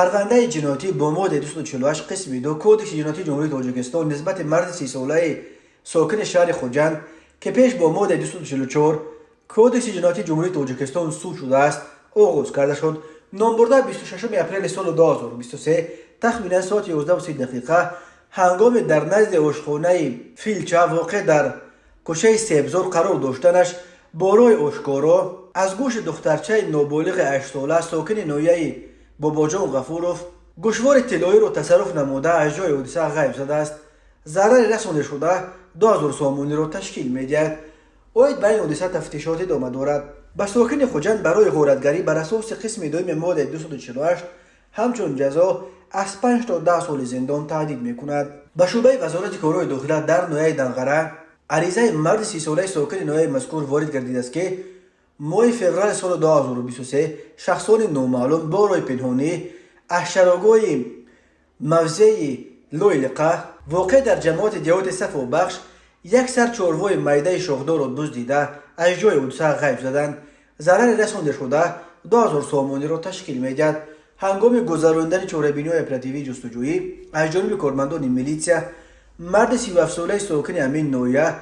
پرونده جنایتی با ماده 248 قسم 2 کودکس جنایتی جمهوری تاجیکستان نسبت مرد 30 ساله ساکن شهر خوجند که پیش با ماده 244 کودکس جنایتی جمهوری تاجیکستان صادر شده است آغاز کرده شد. نامبرده 26 اپریل سال 2023 تخمینا ساعت 11:30 هنگام در نزد آشخانه فیلچه واقع در کوچه سیبزار قرار داشتنش بالای آشکارا از گوش دخترچه نابالغ 8 ساله ساکن ناحیه باباجان غفوروف گوشوار طلایی را تصرف نموده از جای حادثه غیب شده است. ضرر رسانده شده 2000 سامانی را تشکیل می‌دهد. اوید به این حادثه تفتیشات ادامه دارد. به ساکن خوجند برای غارتگری بر اساس قسم دوم ماده 248 همچون جزا از 5 تا 10 سال زندان تهدید می‌کند. به شعبه وزارت کارهای داخله در ناحیه دنقره عریضه مرد 30 ساله ساکن ناحیه مذکور وارد گردیده است که ماه فوریه سال 2023 شخصان نامعلوم با راه پنهانی از چراگاه موضع لویلقه واقع در جماعت دیهات صفابخش یک سر چاروای میده شاخدار را دزدیده از جای حادثه غیب زدند. ضرر رسانده شده 2000 سامانی را تشکیل می‌دهد. هنگام گذراندن چاره‌بینی‌های اپراتیوی جستجویی از جانب کارمندان میلیسیا مرد 37 ساله ساکن همین ناحیه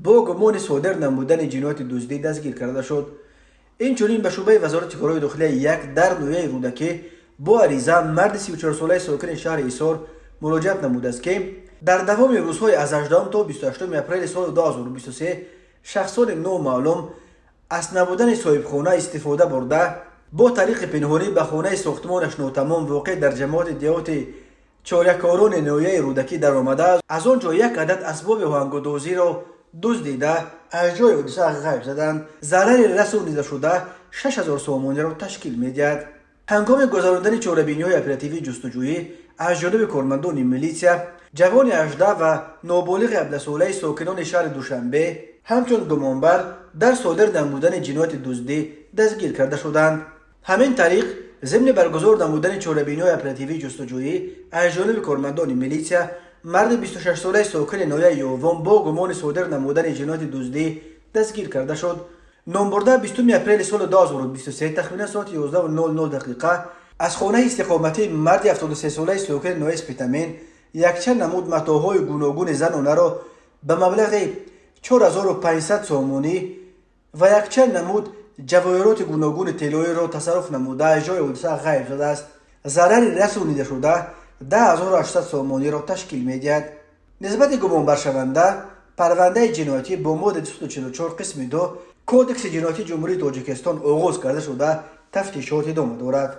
با گمان صادر نمودن جنایت دزدی دستگیر کرده شد. اینچنین به شعبه وزارت کارهای داخلی یک در ناحیه رودکی با عریضه مرد 34 ساله ساکن شهر ایسار مراجعت نموده است که در دوام روزهای از 18 تا 28 اپریل سال 2023 شخصان نامعلوم از نبودن صاحبخانه استفاده برده با طریق پنهانی به خانه ساختمانش ناتمام واقع در جماعت دیهات چاریکاران ناحیه رودکی در آمده از آنجا یک عدد اسباب آهنگردازی را دزدیده از جای حادثه غیب زدند. ضرر رسانیده شده 6000 سامانی را تشکیل می‌دهد. هنگام گذراندن چاره‌بینی‌های اپراتیوی جستجویی از جانب کارمندان میلیسیا جوان 18 و نابالغ 17 ساله ساکنان شهر دوشنبه همچون گمانبر در صادر نمودن جنایت دزدی دستگیر کرده شدند. همین طریق ضمن برگزار نمودن چاره‌بینی‌های اپراتیوی جستجویی از جانب کارمندان میلیسیا مرد 26 ساله ساکن ناحیه یووان با گمان صادر نمودن جنایت دزدی دستگیر کرده شد. نامبرده 20 اپریل سال 2023 تخمینا ساعت 11:00 از خانه استقامتی مرد 73 ساله ساکن ناحیه اسپیتامین یک چند نمود متاعهای گوناگون زنانه را به مبلغ 4500 سامانی و یک چند نمود جواهرات گوناگون طلایی را تصرف نموده از جای حادثه غیب شده است. ضرر رسانیده شده 10800 سامانی را تشکیل می‌دهد. نسبت گمانبر شونده پرونده جنایتی با ماده 244 قسم 2 کودکس جنایتی جمهوری تاجیکستان آغاز کرده شده تفتیشات ادامه دارد.